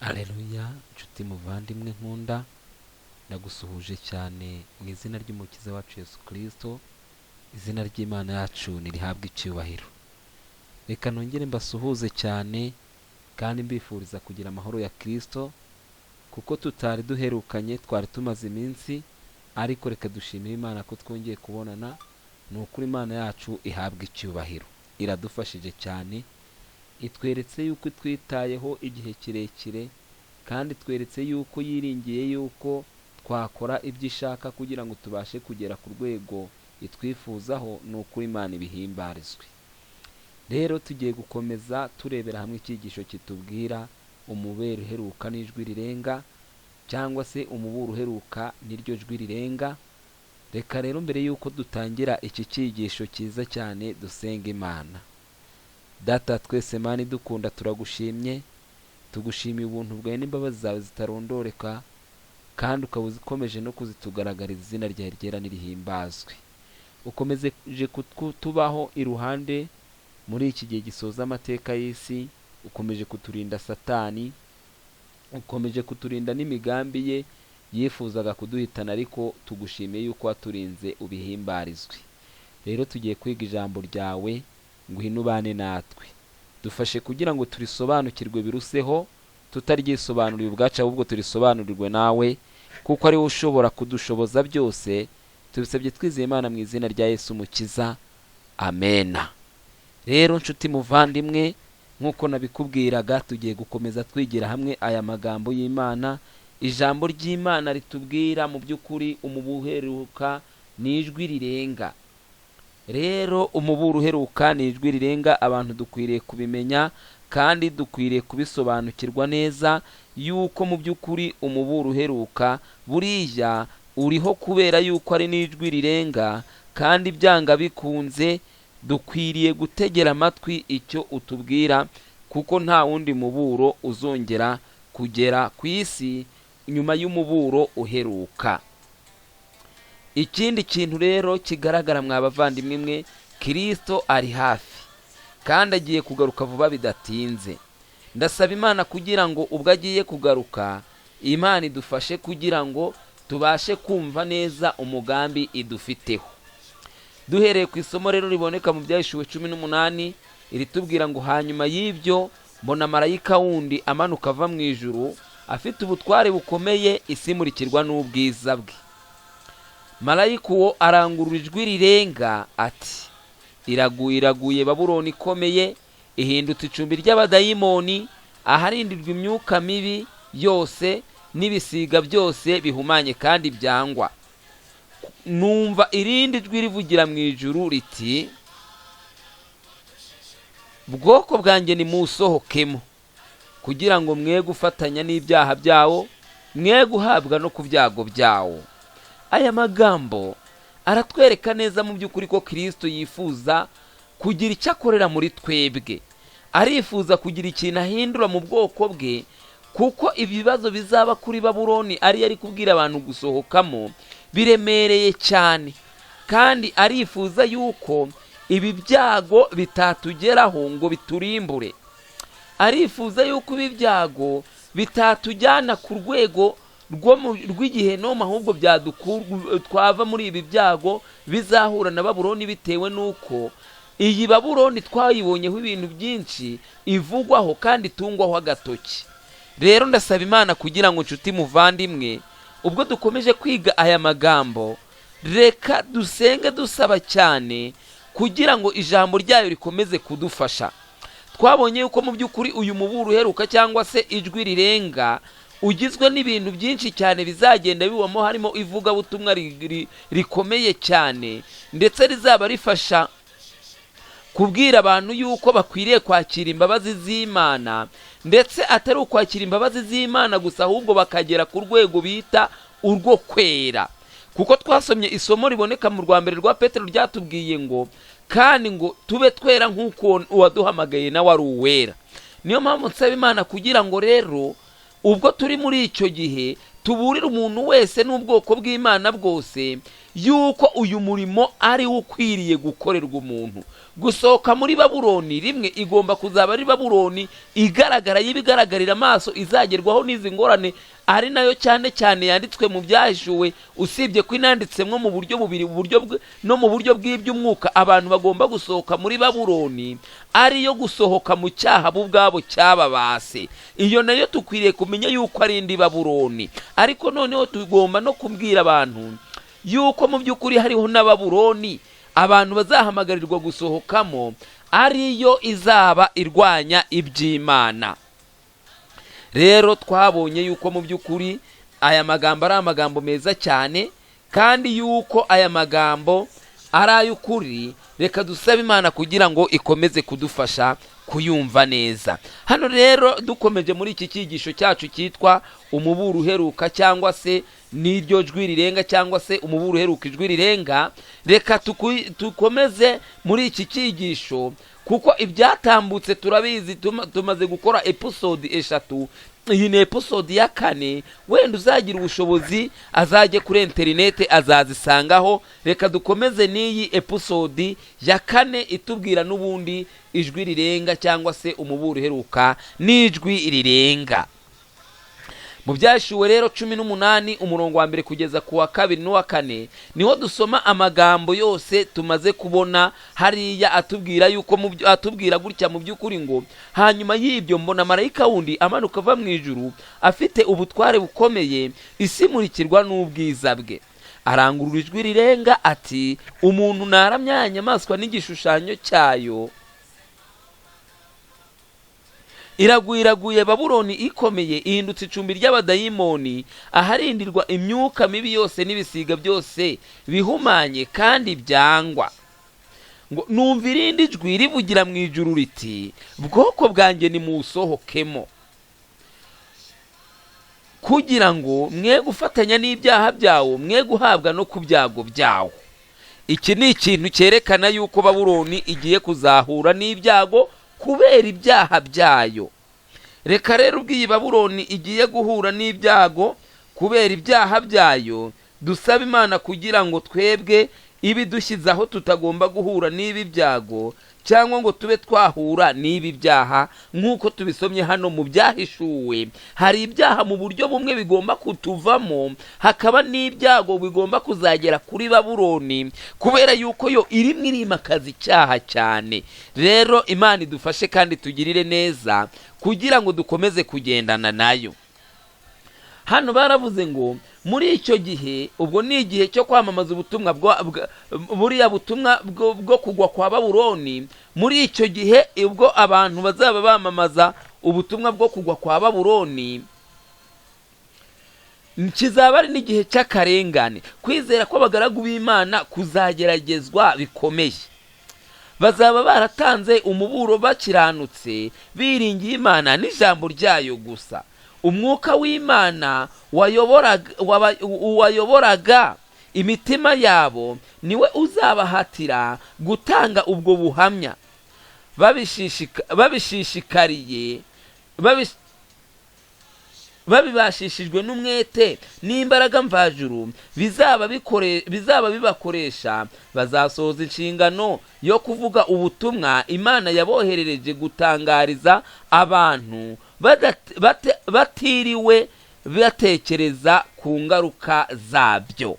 Haleluya, nshuti muvandimwe nkunda, ndagusuhuje cyane mu izina ry'umukiza wacu Yesu Kristo. Izina ry'Imana yacu nirihabwe icyubahiro. Reka nongere mbasuhuze cyane kandi mbifuriza kugira amahoro ya Kristo, kuko tutari duherukanye, twari tumaze iminsi, ariko reka dushimire Imana ko twongeye kubonana. Ni ukuri Imana yacu ihabwa icyubahiro, iradufashije cyane, itweretse yuko twitayeho igihe kirekire, kandi tweretse yuko yiringiye yuko twakora ibyo ishaka kugira ngo tubashe kugera ku rwego itwifuzaho. Ni ukuri Imana ibihimbarizwe. Rero tugiye gukomeza turebera hamwe icyigisho kitubwira umubero uheruka n'ijwi rirenga, cyangwa se umuburo uheruka n'iryo jwi rirenga. Reka rero mbere yuko dutangira iki cyigisho cyiza cyane dusenga Imana. Data twese Mana idukunda, turagushimye, tugushimiye ubuntu bwawe n'imbabazi zawe zitarondoreka, kandi ukaba ukomeje no kuzitugaragariza. Izina ryawe ryera nirihimbazwe. Ukomeje kutubaho iruhande muri iki gihe gisoza amateka y'isi, ukomeje kuturinda Satani, ukomeje kuturinda n'imigambi ye yifuzaga kuduhitana, ariko tugushimiye yuko waturinze, ubihimbarizwe. Rero tugiye kwiga ijambo ryawe, ngwino ubane natwe, dufashe kugira ngo turisobanukirwe biruseho, tutaryisobanuriye ubwacu ahubwo turisobanurirwe nawe, kuko ari wowe ushobora kudushoboza byose. Tubisabye twizeye Imana mu izina rya Yesu Umukiza, amena. Rero nshuti muvandimwe, nk'uko nabikubwiraga, tugiye gukomeza twigira hamwe aya magambo y'Imana. Ijambo ry'Imana ritubwira mu by'ukuri umuburo uheruka n'ijwi rirenga. Rero umuburo uheruka n'ijwi rirenga, abantu dukwiriye kubimenya kandi dukwiriye kubisobanukirwa neza, yuko mu by'ukuri umuburo uheruka buriya uriho kubera yuko ari n'ijwi rirenga, kandi byanga bikunze dukwiriye gutegera amatwi icyo utubwira, kuko nta wundi muburo uzongera kugera ku isi nyuma y'umuburo uheruka. Ikindi kintu rero kigaragara mwa bavandimwe mwe, Kristo ari hafi kandi agiye kugaruka vuba bidatinze. Ndasaba Imana kugira ngo ubwo agiye kugaruka, Imana idufashe kugira ngo tubashe kumva neza umugambi idufiteho. Duhereye ku isomo rero riboneka mu Byahishuwe 18, iritubwira ngo hanyuma y'ibyo mbona Marayika wundi amanuka ava mu ijuru, afite ubutware bukomeye, isi imurikirwa n'ubwiza bwe. Marayika uwo arangurura ijwi rirenga ati, iraguye, iraguye Babuloni ikomeye, ihindutse icumbi ry'abadayimoni, aharindirwa imyuka mibi yose n'ibisiga byose bihumanye kandi byangwa. Numva irindi jwi rivugira mu ijuru riti, bwoko bwanjye nimusohokemo, kugira ngo mwe gufatanya n'ibyaha byawo, mwe guhabwa no ku byago byawo. Aya magambo aratwereka neza mu by'ukuri ko Kristo yifuza kugira icyo akorera muri twebwe. Arifuza kugira ikintu ahindura mu bwoko bwe, kuko ibibazo bizaba kuri Babuloni ari yari kubwira abantu gusohokamo biremereye cyane, kandi arifuza yuko ibi byago bitatugeraho ngo biturimbure. Arifuza yuko ibi byago bitatujyana ku rwego rw'igihe noma, ahubwo twava muri ibi byago bizahura na Babuloni, bitewe n'uko iyi Babuloni twayibonyeho ibintu byinshi ivugwaho kandi itungwaho agatoki. Rero ndasaba Imana kugira ngo nshuti muvandimwe, ubwo dukomeje kwiga aya magambo, reka dusenge dusaba cyane kugira ngo ijambo ryayo rikomeze kudufasha. Twabonye yuko mu by'ukuri uyu muburo uheruka cyangwa se ijwi rirenga ugizwe n'ibintu byinshi cyane bizagenda biwamo, harimo ivugabutumwa rikomeye cyane, ndetse rizaba rifasha kubwira abantu yuko bakwiriye kwakira imbabazi z'Imana, ndetse atari ukwakira imbabazi z'Imana gusa, ahubwo bakagera ku rwego bita urwo kwera. Kuko twasomye isomo riboneka mu rwa mbere rwa Petero ryatubwiye ngo, kandi ngo tube twera nk'uko uwaduhamagaye nawe ari uwera. Niyo mpamvu nsaba Imana kugira ngo rero ubwo turi muri icyo gihe tuburire umuntu wese n'ubwoko bw'Imana bwose yuko uyu murimo ari ukwiriye gukorerwa umuntu. Gusohoka muri Babuloni rimwe igomba kuzaba ari Babuloni igaragara y'ibigaragarira amaso, izagerwaho n'izi ngorane, ari nayo cyane cyane yanditswe mu byahishuwe, usibye ko inanditsemwo mu buryo bubiri, no mu buryo bw'iby'umwuka. Abantu bagomba gusohoka muri Babuloni ariyo gusohoka mu cyaha bo ubwabo cyababase. Iyo nayo tukwiriye kumenya yuko ari indi Babuloni. Ariko noneho tugomba no kubwira abantu yuko mu by'ukuri hariho na Babuloni abantu bazahamagarirwa gusohokamo, ariyo izaba irwanya iby'Imana. Rero twabonye yuko mu by'ukuri aya magambo ari amagambo meza cyane, kandi yuko aya magambo ari ay'ukuri. Reka dusabe Imana kugira ngo ikomeze kudufasha kuyumva neza. Hano rero dukomeje muri iki cyigisho cyacu cyitwa umuburo uheruka, cyangwa se n'iryo jwi rirenga, cyangwa se umuburo uheruka ijwi rirenga. Reka tukomeze muri iki cyigisho, kuko ibyatambutse turabizi, tumaze gukora episode 3. Iyi ni episode ya 4. Wenda uzagira ubushobozi azajye kuri interinete azazisangaho. Reka dukomeze n'iyi episode ya 4 itubwira n'ubundi ijwi rirenga, cyangwa se umuburo uheruka n'ijwi rirenga. Mu byashuwe rero 18 umurongo wa mbere kugeza ku wa 2 n'uwa 4 niho dusoma amagambo yose tumaze kubona hariya, atubwira yuko atubwira gutya mu by'ukuri ngo, hanyuma y'ibyo mbona marayika wundi amanuka ava mu ijuru afite ubutware bukomeye, isi imurikirwa n'ubwiza bwe. Arangurura ijwi rirenga ati, umuntu naramya inyamaswa n'igishushanyo cyayo, iraguye Babuloni ikomeye, ihindutse icumbi ry'abadayimoni, aharindirwa imyuka mibi yose n'ibisiga byose bihumanye kandi byangwa. Ngo numva irindi jwi rivugira mu ijuru riti, bwoko bwanjye nimusohokemo, kugira ngo mwe gufatanya n'ibyaha byawo, mwe guhabwa no ku byago byawo. Iki ni ikintu cyerekana yuko Babuloni igiye kuzahura n'ibyago kubera ibyaha byayo. Reka rero ubwo iyi Babuloni igiye guhura n'ibyago kubera ibyaha byayo, dusaba Imana kugira ngo twebwe ibidushyizaho tutagomba guhura n'ibi byago, cyangwa ngo tube twahura n'ibi byaha. Nk'uko tubisomye hano mu byahishuwe, hari ibyaha mu buryo bumwe bigomba kutuvamo, hakaba n'ibyago bigomba kuzagera kuri Babuloni, kubera yuko yo irimo irimakaza icyaha cyane. Rero Imana idufashe kandi tugirire neza kugira ngo dukomeze kugendana nayo. Hano baravuze ngo muri icyo gihe, ubwo ni igihe cyo kwamamaza ubutumwa buriya butumwa bwo kugwa kwa Babuloni. Muri icyo gihe ubwo abantu bazaba bamamaza ubutumwa bwo kugwa kwa Babuloni, kizaba ari n'igihe cy'akarengane. Kwizera kw'abagaragu b'Imana kuzageragezwa bikomeye. Bazaba baratanze umuburo bakiranutse, biringiye Imana n'ijambo ryayo gusa. Umwuka w'Imana wayoboraga imitima yabo niwe uzabahatira gutanga ubwo buhamya, babishishikariye, babibashishijwe n'umwete n'imbaraga mvajuru bizaba bibakoresha. Bazasohoza inshingano yo kuvuga ubutumwa Imana yaboherereje gutangariza abantu, batiriwe batekereza ku ngaruka zabyo.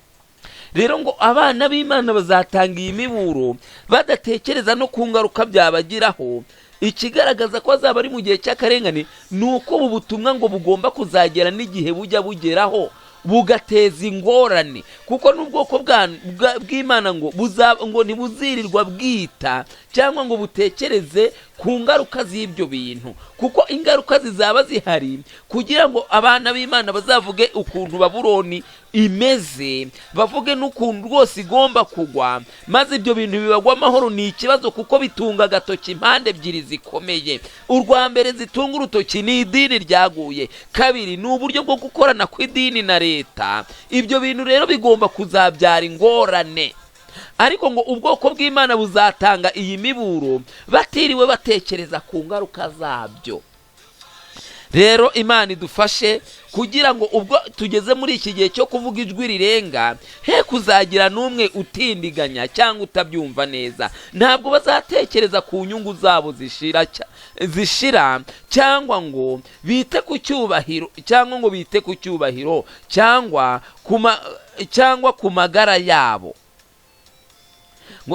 Rero ngo abana b'Imana bazatanga iyi miburo badatekereza no ku ngaruka byabagiraho. Ikigaragaza ko azaba ari mu gihe cy'akarengane ni uko ubu butumwa ngo bugomba kuzagera n'igihe bujya bugeraho bugateza ingorane, kuko n'ubwoko bw'Imana ngo ntibuzirirwa bwita cyangwa ngo butekereze ku ngaruka z'ibyo bintu, kuko ingaruka zizaba zihari kugira ngo abana b'Imana bazavuge ukuntu Babuloni imeze, bavuge n'ukuntu rwose igomba kugwa, maze ibyo bintu bibagwa amahoro. Ni ikibazo kuko bitunga agatoki impande ebyiri zikomeye. Urwa mbere zitunga urutoki ni idini ryaguye, kabiri ni uburyo bwo gukorana kw'idini na leta. Ibyo bintu rero bigomba kuzabyara ingorane. Ariko ngo ubwoko bw'Imana buzatanga iyi miburo batiriwe batekereza ku ngaruka zabyo. rero Imana idufashe kugira ngo ubwo tugeze muri iki gihe cyo kuvuga ijwi rirenga he kuzagira n'umwe utindiganya cyangwa utabyumva neza. Ntabwo bazatekereza ku nyungu zabo zishira cyangwa ngo bite ku cyubahiro cyangwa ku magara yabo.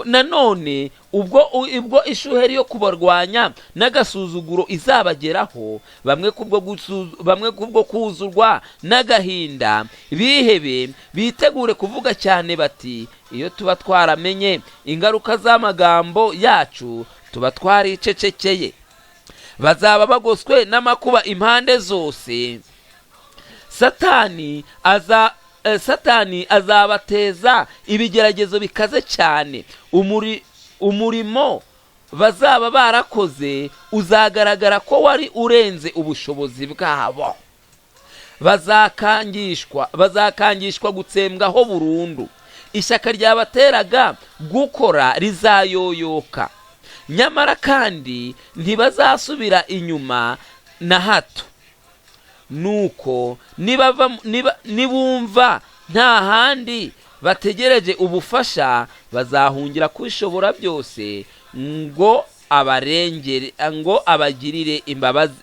Nanone ubwo ishuheri yo kubarwanya n'agasuzuguro izabageraho, bamwe kubwo kuzurwa n'agahinda bihebe, bitegure kuvuga cyane bati iyo tuba twaramenye ingaruka z'amagambo yacu tuba twaricecekeye. Bazaba bagoswe n'amakuba impande zose. Satani azabateza ibigeragezo bikaze cyane. Umurimo bazaba barakoze uzagaragara ko wari urenze ubushobozi bwabo. Bazakangishwa gutsembwaho burundu. Ishyaka ryabateraga gukora rizayoyoka, nyamara kandi ntibazasubira inyuma na hato. Nuko nibumva nta handi bategereje ubufasha, bazahungira kwishobora byose ngo abagirire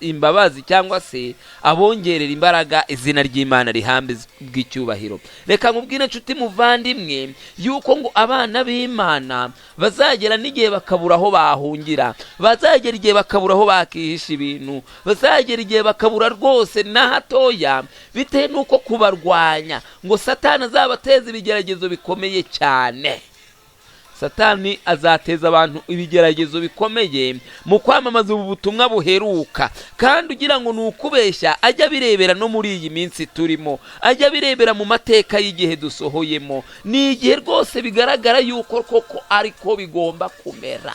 imbabazi cyangwa se abongerera imbaraga izina ry'Imana rihambe bw'icyubahiro. Reka nkubwire nshuti muvandimwe yuko ngo abana b'Imana bazagera n'igihe bakabura aho bahungira, bazagera igihe bakabura aho bakihisha ibintu, bazagera igihe bakabura rwose na hatoya, bitewe n'uko kubarwanya ngo Satani azabateza ibigeragezo bikomeye cyane. Satani azateza abantu ibigeragezo bikomeye mu kwamamaza ubu butumwa buheruka, kandi ugira ngo ni ukubeshya ajya birebera no muri iyi minsi turimo, ajya birebera mu mateka y'igihe dusohoyemo. Ni igihe rwose bigaragara yuko koko ariko bigomba kumera.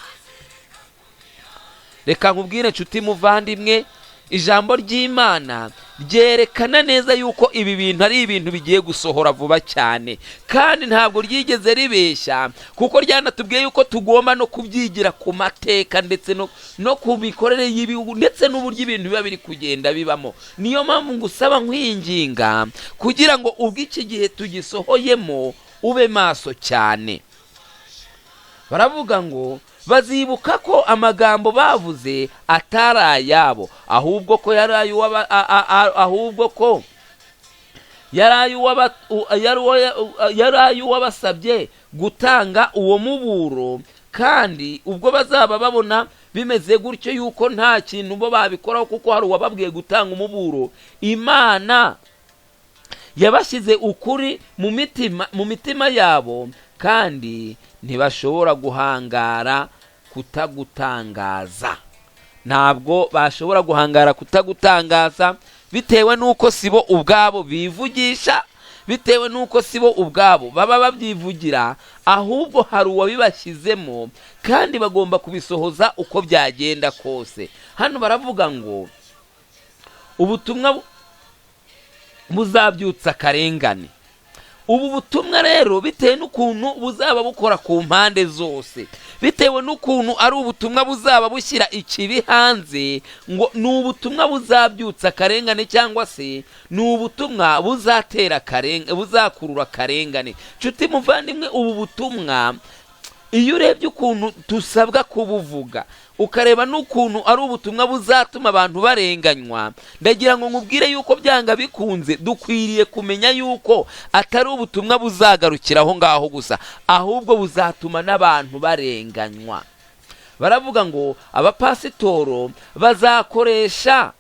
Reka nkubwire nshuti muvandimwe, ijambo ry'Imana ryerekana neza yuko ibi bintu ari ibintu bigiye gusohora vuba cyane, kandi ntabwo ryigeze ribeshya, kuko ryanatubwiye yuko tugomba no kubyigira ku mateka ndetse no ku mikorere y'ibihugu ndetse n'uburyo ibintu biba biri kugenda bibamo. Niyo mpamvu ngusaba nkwinginga kugira ngo ubwo iki gihe tugisohoyemo ube maso cyane. Baravuga ngo bazibuka ko amagambo bavuze atari ayabo, ahubwo ko yari ay'uwabasabye gutanga uwo muburo. Kandi ubwo bazaba babona bimeze gutyo yuko nta kintu bo babikoraho kuko hari uwababwiye gutanga umuburo, Imana yabashyize ukuri mu mitima yabo, kandi ntibashobora guhangara kutagutangaza. Ntabwo bashobora guhangara kutagutangaza, bitewe n'uko sibo ubwabo bivugisha, bitewe n'uko sibo ubwabo baba babyivugira, ahubwo hari uwabibashyizemo kandi bagomba kubisohoza uko byagenda kose. Hano baravuga ngo ubutumwa buzabyutsa akarengane. Ubu butumwa rero bitewe n'ukuntu buzaba bukora ku mpande zose, bitewe n'ukuntu ari ubutumwa buzaba bushyira ikibi hanze, ngo ni ubutumwa buzabyutsa akarengane cyangwa se ni ubutumwa buzakurura akarengane. Nshuti muvandimwe, ubu butumwa iyo urebye ukuntu tusabwa kubuvuga, ukareba n'ukuntu ari ubutumwa buzatuma abantu barenganywa, ndagira ngo nkubwire yuko byanga bikunze dukwiriye kumenya yuko atari ubutumwa buzagarukira aho ngaho gusa, ahubwo buzatuma n'abantu barenganywa. Baravuga ngo abapasitoro bazakoresha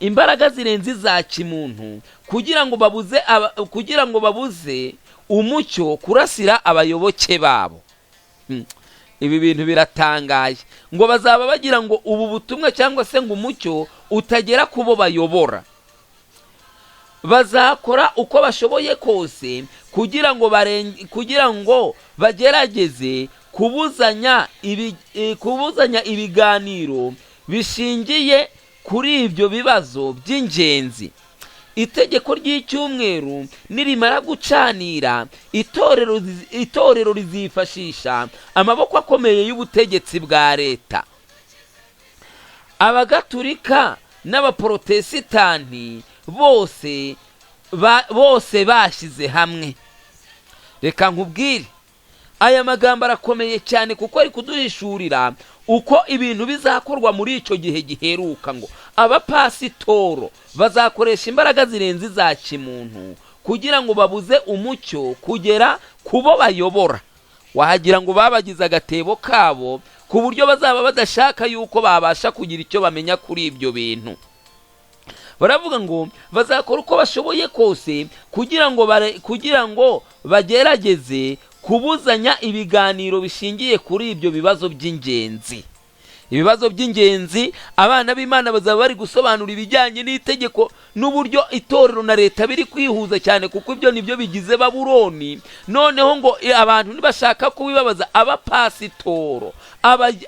imbaraga zirenze iza kimuntu kugira ngo babuze umucyo kurasira abayoboke babo. Ibi bintu biratangaye, ngo bazaba bagira ngo ubu butumwa cyangwa se ngo umucyo utagera kubo bayobora. Bazakora uko bashoboye kose kugira ngo bagerageze kubuzanya ibiganiro bishingiye kuri ibyo bibazo by'ingenzi. Itegeko ry'icyumweru nirimara gucanira, itorero rizifashisha amaboko akomeye y'ubutegetsi bwa leta. Abagatulika n'abaprotesitanti bose bashyize hamwe. Reka nkubwire, aya magambo arakomeye cyane kuko ari kuduhishurira uko ibintu bizakorwa muri icyo gihe giheruka, ngo abapasitoro bazakoresha imbaraga zirenze za kimuntu kugira ngo babuze umucyo kugera kubo bayobora. Wahagira ngo babagize agatebo kabo ku buryo bazaba badashaka yuko babasha kugira icyo bamenya kuri ibyo bintu. Baravuga ngo bazakora uko bashoboye kose kugira ngo bagerageze kubuzanya ibiganiro bishingiye kuri ibyo bibazo by'ingenzi. Ibibazo by'ingenzi, abana b'Imana bazaba bari gusobanura ibijyanye n'itegeko n'uburyo itorero na leta biri kwihuza cyane, kuko ibyo nibyo bigize Babuloni. Noneho ngo abantu nibashaka kubibabaza abapasitoro,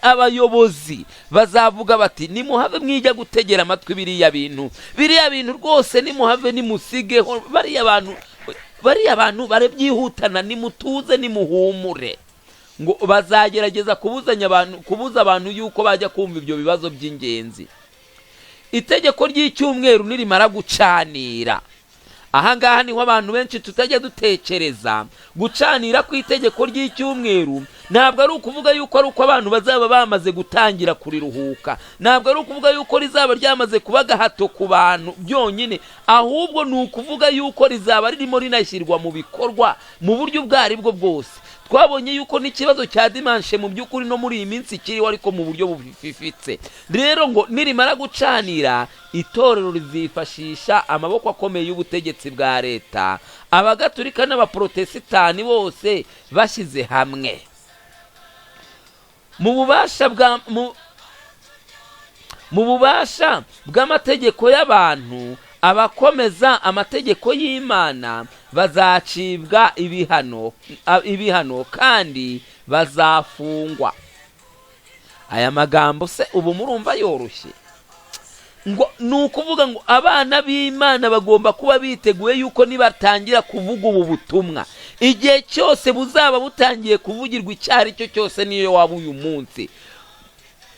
abayobozi bazavuga bati nimuhave mwijya gutegera amatwi biriya bintu rwose, nimuhave nimusigeho bariya bantu barebyihutana, nimutuze nimuhumure. Ngo bazagerageza kubuza abantu yuko bajya kumva ibyo bibazo by'ingenzi. Itegeko ry'icyumweru nirimara gucanira, ahangaha niho abantu benshi tutajya dutekereza. Gucanira ku itegeko ry'icyumweru ntabwo ari ukuvuga yuko ari uko abantu bazaba bamaze gutangira kuriruhuka, ntabwo ari ukuvuga yuko rizaba ryamaze kuba gahato ku bantu byonyine, ahubwo ni ukuvuga yuko rizaba ririmo rinashyirwa mu bikorwa mu buryo ubwo aribwo bwose. Twabonye yuko n'ikibazo cya dimanche mu by'ukuri no muri iyi minsi kiriho, ariko mu buryo bufifitse. Rero ngo nirimara gucanira, itorero rizifashisha amaboko akomeye y'ubutegetsi bwa leta, abagatulika n'abaprotesitanti bose bashyize hamwe. Mu bubasha bw'amategeko y'abantu, abakomeza amategeko y'Imana bazacibwa ibihano kandi bazafungwa. Aya magambo se ubu murumva yoroshye? Ngo nukuvuga ngo abana b'Imana bagomba kuba biteguye yuko nibatangira kuvuga ubu butumwa, igihe cyose buzaba butangiye kuvugirwa icyari cyo cyose, niyo waba uyu munsi,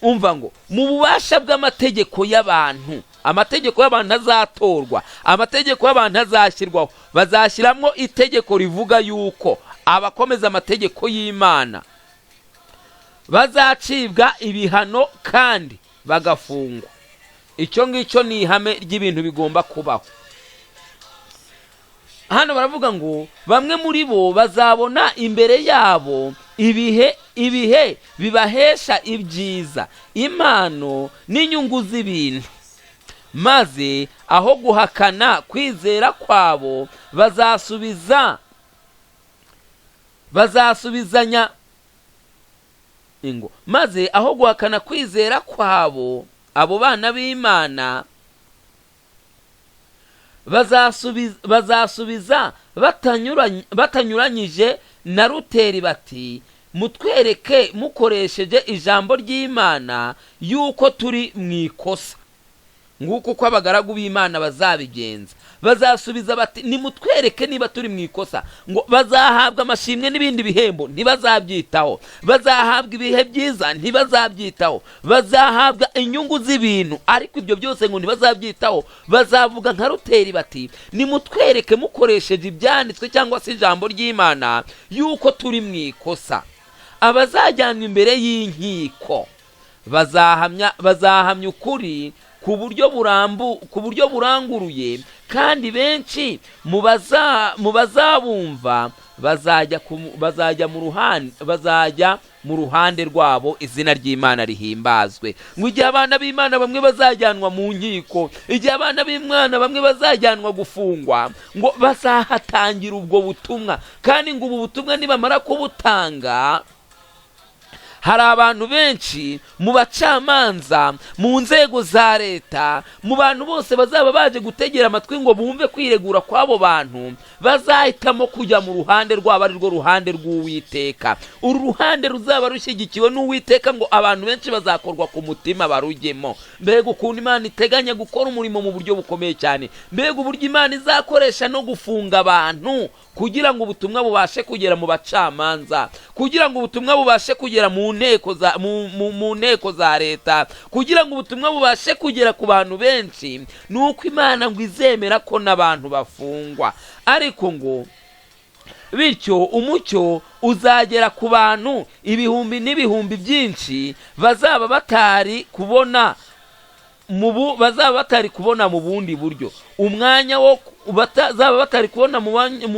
umva ngo mu bubasha bw'amategeko y'abantu, amategeko y'abantu azatorwa, amategeko y'abantu azashyirwaho, bazashyiramo itegeko rivuga yuko abakomeza amategeko y'Imana bazacibwa ibihano kandi bagafungwa. Icyo ngicyo ni ihame ry'ibintu bigomba kubaho. Hano baravuga ngo bamwe muri bo bazabona imbere yabo ibihe bibahesha ibyiza, impano n'inyungu z'ibintu, maze aho guhakana kwizera kwabo bazasubizanya ingo, maze aho guhakana kwizera kwabo abo bana b'Imana bazasubiza batanyuranyije na Ruteri bati mutwereke mukoresheje ijambo ry'Imana yuko turi mu ikosa. Nguko uko abagaragu b'Imana bazabigenza, bazasubiza bati nimutwereke niba turi mu ikosa. Ngo bazahabwa amashimwe n'ibindi bihembo, ntibazabyitaho. Bazahabwa ibihe byiza, ntibazabyitaho. Bazahabwa inyungu z'ibintu, ariko ibyo byose ngo ntibazabyitaho. Bazavuga nka Ruteri bati nimutwereke mukoresheje ibyanditswe cyangwa se ijambo ry'Imana yuko turi mu ikosa. Abazajyanwa imbere y'inkiko bazahamya ukuri ku buryo buranguruye, kandi benshi mu bazabumva bazajya mu ruhande rwabo, izina ry'Imana rihimbazwe. Ngo igihe abana b'Imana bamwe bazajyanwa mu nkiko, igihe abana b'Imana bamwe bazajyanwa gufungwa, ngo bazahatangira ubwo butumwa. Kandi ngo ubu butumwa nibamara kubutanga, hari abantu benshi mu bacamanza, mu nzego za leta, mu bantu bose bazaba baje gutegera amatwi ngo bumve kwiregura kw'abo bantu, bazahitamo kujya mu ruhande rwabo, ari rwo ruhande rw'Uwiteka. Uru ruhande ruzaba rushyigikiwe n'Uwiteka, ngo abantu benshi bazakorwa ku mutima barujyemo. Mbega ukuntu Imana iteganya gukora umurimo mu buryo bukomeye cyane! Mbega uburyo Imana izakoresha no gufunga abantu kugira ngo ubutumwa bubashe kugera mu bacamanza, kugira ngo ubutumwa bubashe kugera mu mu nteko za leta kugira ngo ubutumwa bubashe kugera ku bantu benshi, nuko Imana ngo izemera ko n'abantu bafungwa. Ariko ngo bityo umucyo uzagera ku bantu ibihumbi n'ibihumbi byinshi bazaba batari kubona mu bundi buryo umwanya wo bazaba batari kubona mu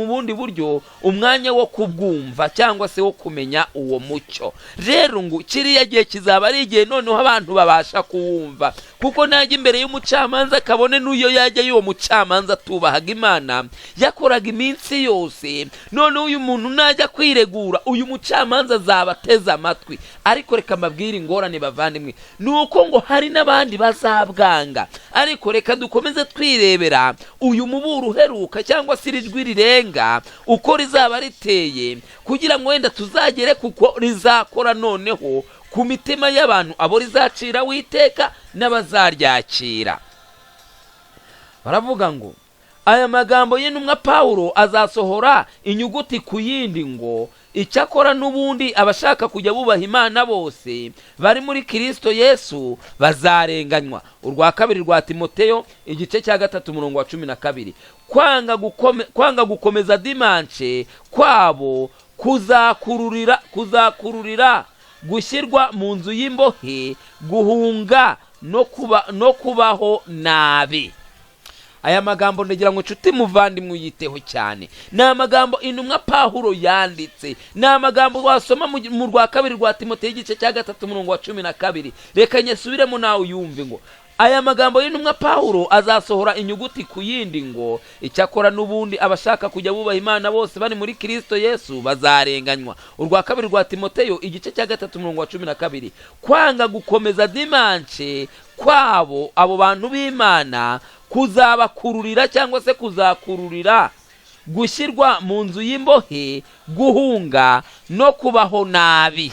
bundi buryo umwanya wo kubwumva cyangwa se wo kumenya uwo mucyo. Rero ngo kiriya gihe kizaba ari igihe noneho abantu babasha kuwumva, kuko najya imbere y'umucamanza kabone n'uyo yajya y'uwo mucamanza tubahaga Imana yakoraga iminsi yose, noneho uyu muntu najya kwiregura uyu mucamanza azaba ateze amatwi. Ariko reka mbabwire ingorane bavandimwe, nuko ngo hari n'abandi bazabwanga. Ariko reka dukomeze twirebera uyu muburo uheruka cyangwa se Ijwirirenga uko rizaba riteye, kugira ngo wenda tuzagere kuko rizakora noneho ku mitima y'abantu, abo rizacira witeka n'abazaryakira. Baravuga ngo aya magambo y'intumwa Pawulo azasohora inyuguti ku yindi, ngo icyakora n'ubundi abashaka kujya bubaha Imana bose bari muri Kristo Yesu bazarenganywa. Urwa kabiri rwa Timoteyo igice cya 3:12. Kwanga gukomeza dimanche kwabo kuzakururira gushyirwa mu nzu y'imbohe, guhunga no kubaho nabi. Aya magambo ndagira ngo nshuti muvandimwe uyiteho cyane. Ni amagambo intumwa Pawulo yanditse, ni amagambo wasoma mu rwa kabiri rwa Timoteyo igice cya 3:12. Reka nyesubiremo nawe uyumve ngo aya magambo y'intumwa Pawulo azasohora inyuguti ku yindi, ngo icyakora n'ubundi abashaka kujya bubaha Imana bose bari muri Kristo Yesu bazarenganywa. Urwa kabiri rwa Timoteyo igice cya 3:12. Kwanga gukomeza dimanche kwabo abo bantu b'Imana kuzabakururira cyangwa se kuzakururira gushyirwa mu nzu y'imbohe, guhunga no kubaho nabi.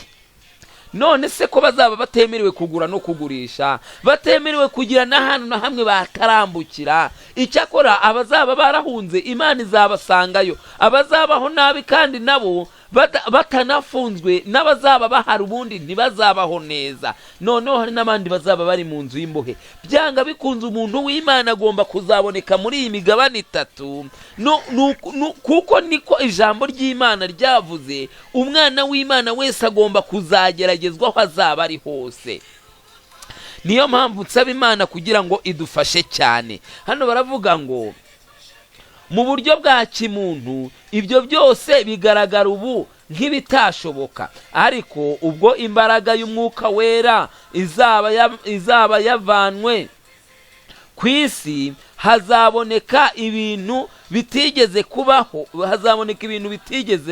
None se ko bazaba batemerewe kugura no kugurisha, batemerewe kugira n'ahantu na hamwe batarambukira, icyakora abazaba barahunze Imana izabasangayo. Abazabaho nabi kandi nabo batanafunzwe n'abazaba bahari ubundi ntibazabaho neza. Noneho hari n'abandi bazaba bari mu nzu y'imbohe. Byanga bikunze umuntu w'Imana agomba kuzaboneka muri iyi migabane itatu, kuko niko ijambo ry'Imana ryavuze. Umwana w'Imana wese agomba kuzageragezwa aho azaba ari hose. Niyo mpamvu nsaba Imana kugira ngo idufashe cyane. Hano baravuga ngo mu buryo bwa kimuntu ibyo byose bigaragara ubu nk'ibitashoboka, ariko ubwo imbaraga y'umwuka wera izaba yavanwe ku isi hazaboneka ibintu bitigeze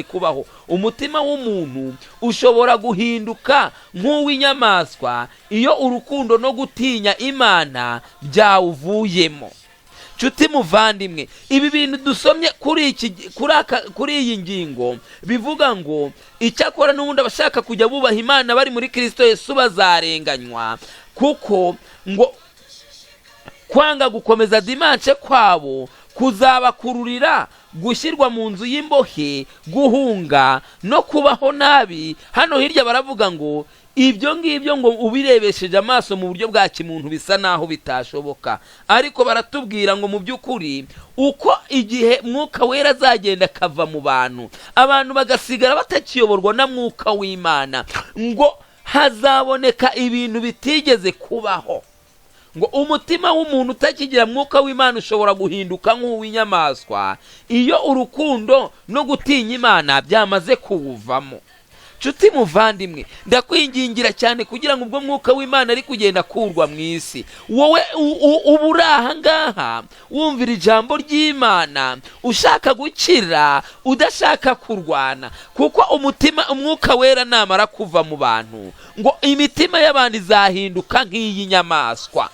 kubaho. Umutima w'umuntu ushobora guhinduka nk'uw'inyamaswa iyo urukundo no gutinya Imana byawuvuyemo. Nshuti muvandimwe, ibi bintu dusomye kuri iyi ngingo bivuga ngo icyakora n'ubundi abashaka kujya bubaha Imana bari muri Kristo Yesu bazarenganywa, kuko ngo kwanga gukomeza dimanche kwabo kuzabakururira gushyirwa mu nzu y'imbohe, guhunga no kubaho nabi. Hano hirya baravuga ngo ibyo ngibyo ngo ubirebesheje amaso mu buryo bwa kimuntu bisa naho bitashoboka, ariko baratubwira ngo mu by'ukuri uko igihe mwuka wera azagenda akava mu bantu, abantu bagasigara batakiyoborwa na mwuka w'Imana, ngo hazaboneka ibintu bitigeze kubaho. Ngo umutima w'umuntu utakigira mwuka w'Imana ushobora guhinduka nk'uw'inyamaswa iyo urukundo no gutinya Imana byamaze kuwuvamo. Nshuti muvandimwe, ndakwingingira cyane kugira ngo ubwo mwuka w'Imana ari kugenda kurwa mu isi, wowe uba uri aha ngaha wumvira ijambo ry'Imana, ushaka gukira udashaka kurwana, kuko umwuka wera namara kuva mu bantu ngo imitima y'abantu izahinduka nk'iy'inyamaswa.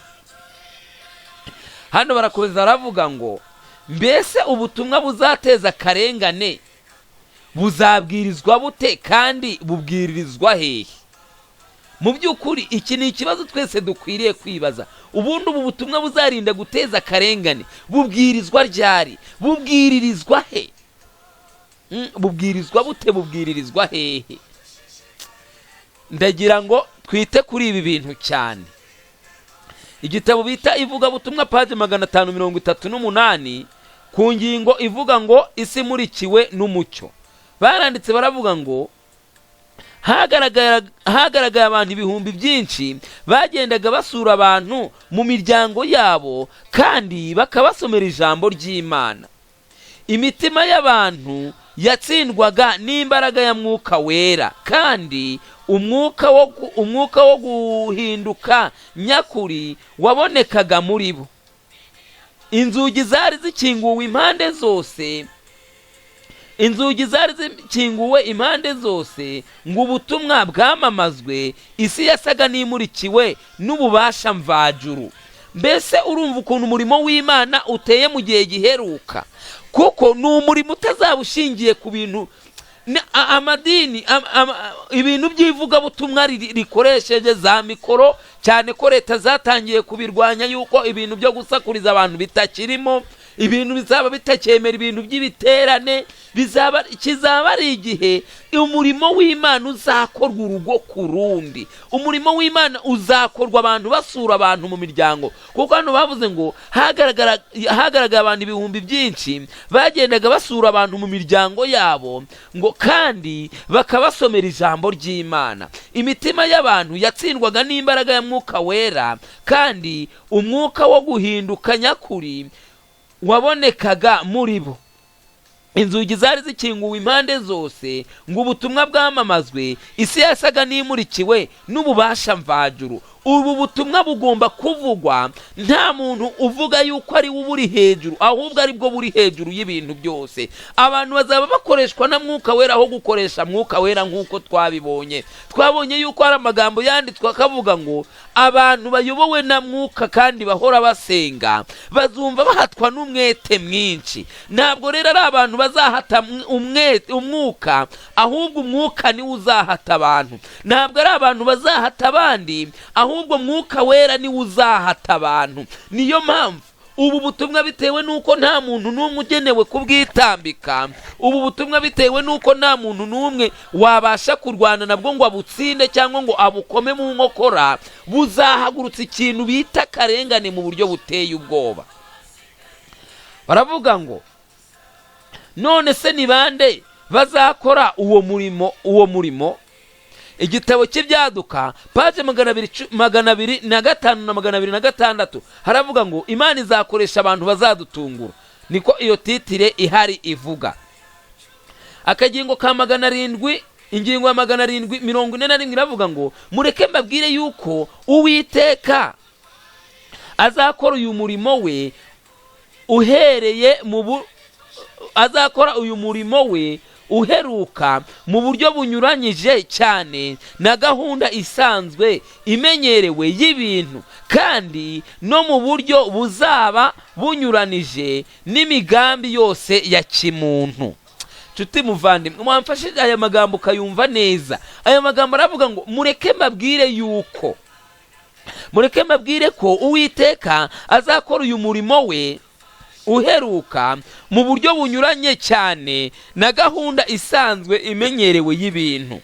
Hano barakomeza baravuga ngo mbese ubutumwa buzateza akarengane buzabwirizwa bute kandi bubwiririzwa hehe? Mu by'ukuri iki ni ikibazo twese dukwiriye kwibaza. Ubundi ubu butumwa buzarinda guteza akarengane bubwirizwa ryari? Bubwiririzwa he? Bubwirizwa bute? Bubwiririzwa hehe? ndagira ngo twite kuri ibi bintu cyane. Igitabo bita Ivugabutumwa paji 538 ku ngingo ivuga ngo isi imurikiwe n'umucyo. Baranditse baravuga ngo hagaragaye abantu ibihumbi byinshi bagendaga basura abantu mu miryango yabo kandi bakabasomera ijambo ry'Imana. Imitima y'abantu yatsindwaga n'imbaraga ya Mwuka Wera kandi umwuka wo guhinduka nyakuri wabonekaga muri bo. Inzugi zari zikinguwe impande zose ngo ubutumwa bwamamazwe. Isi yasaga n'imurikiwe n'ububasha mvajuru. Mbese urumva ukuntu umurimo w'Imana uteye mu gihe giheruka, kuko ni umurimo utazaba ushingiye ku bintu amadini ibintu by'ivugabutumwa rikoresheje za mikoro, cyane ko leta zatangiye kubirwanya yuko ibintu byo gusakuriza abantu bitakirimo, ibintu bizaba bitakemera ibintu by'ibiterane, kizaba ari igihe umurimo w'Imana uzakorwa urugo ku rundi. Umurimo w'Imana uzakorwa abantu basura abantu mu miryango, kuko hano bavuze ngo hagaragara abantu ibihumbi byinshi bagendaga basura abantu mu miryango yabo ngo kandi bakabasomera ijambo ry'Imana. Imitima y'abantu yatsindwaga n'imbaraga ya Mwuka Wera kandi umwuka wo guhinduka nyakuri wabonekaga muri bo. Inzugi zari zikinguwe impande zose ngo ubutumwa bwamamazwe. Isi yasaga n'imurikiwe n'ububasha mvajuru. Ubu butumwa bugomba kuvugwa nta muntu uvuga yuko ari uburi hejuru, ahubwo ari bwo buri hejuru y'ibintu byose. Abantu bazaba bakoreshwa na Mwuka Wera aho gukoresha Mwuka Wera nk'uko twabonye yuko hari amagambo yanditswe akavuga ngo abantu bayobowe na Mwuka kandi bahora basenga bazumva bahatwa n'umwete mwinshi. Ntabwo rero ari abantu bazahata umwuka, ahubwo umwuka ni uzahata abantu. Ntabwo ari abantu bazahata abandi, ahubwo Mwuka Wera ni uzahata abantu. Niyo mpamvu ubu butumwa bitewe nuko nta muntu n'umwe ugenewe kubwitambika, ubu butumwa bitewe nuko nta muntu n'umwe wabasha kurwana nabwo ngo abutsinde cyangwa ngo abukome mu nkokora, buzahagurutsa ikintu bita karengane mu buryo buteye ubwoba. Baravuga ngo none se ni bande bazakora uwo murimo? Igitabo cy'Ibyaduka paje 205 na 206 haravuga ngo Imana izakoresha abantu bazadutungura. Niko iyo titire ihari ivuga. Akagingo ka 700 ingingo ya 741 iravuga ngo mureke mbabwire yuko Uwiteka azakora uyu murimo we uheruka mu buryo bunyuranyije cyane na gahunda isanzwe imenyerewe y'ibintu, kandi no mu buryo buzaba bunyuranije n'imigambi yose ya kimuntu. Nshuti muvandimwe, mwamfashije aya magambo ukayumva neza. Aya magambo aravuga ngo mureke mbabwire ko Uwiteka azakora uyu murimo we uheruka mu buryo bunyuranye cyane na gahunda isanzwe imenyerewe y'ibintu,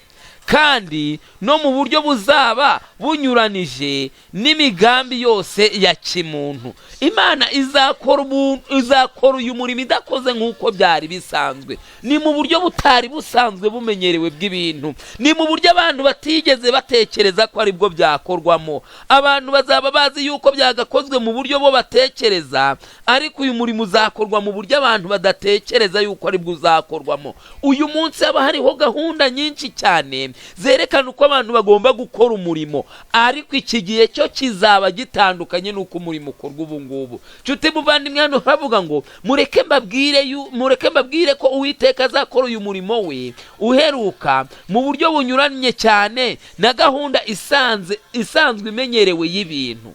kandi no mu buryo buzaba bunyuranije n'imigambi yose ya kimuntu. Imana izakora uyu murimo idakoze nk'uko byari bisanzwe. Ni mu buryo butari busanzwe bumenyerewe bw'ibintu. Ni mu buryo abantu batigeze batekereza ko ari bwo byakorwamo. Abantu bazaba bazi yuko byagakozwe mu buryo bo batekereza, ariko uyu murimo uzakorwa mu buryo abantu badatekereza yuko ari bwo uzakorwamo. Uyu munsi haba hariho gahunda nyinshi cyane zerekana uko abantu bagomba gukora umurimo, ariko iki gihe cyo kizaba gitandukanye n'uko umurimo ukorwa ubu ngubu. Nshuti muvandimwe, hano havuga ngo mureke mbabwire ko Uwiteka azakora uyu murimo we uheruka mu buryo bunyuranye cyane na gahunda isanzwe imenyerewe y'ibintu.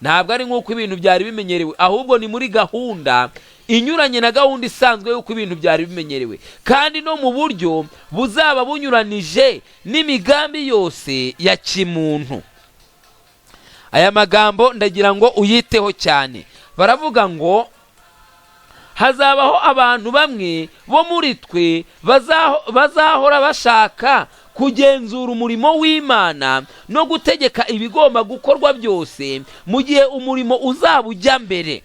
Ntabwo ari nk'uko ibintu byari bimenyerewe, ahubwo ni muri gahunda inyuranye na gahunda isanzwe y'uko ibintu byari bimenyerewe, kandi no mu buryo buzaba bunyuranije n'imigambi yose ya kimuntu. Aya magambo ndagira ngo uyiteho cyane. Baravuga ngo hazabaho abantu bamwe bo muri twe bazahora bashaka kugenzura umurimo w'Imana no gutegeka ibigomba gukorwa byose mu gihe umurimo uzaba ujya mbere,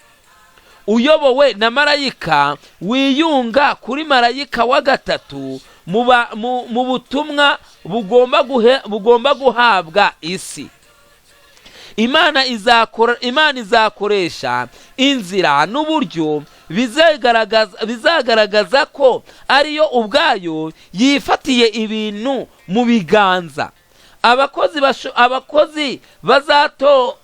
uyobowe na marayika wiyunga kuri marayika wa gatatu mu butumwa bugomba guhabwa isi. Imana izakoresha inzira n'uburyo bizagaragaza ko ariyo ubwayo yifatiye ibintu mu biganza. Abakozi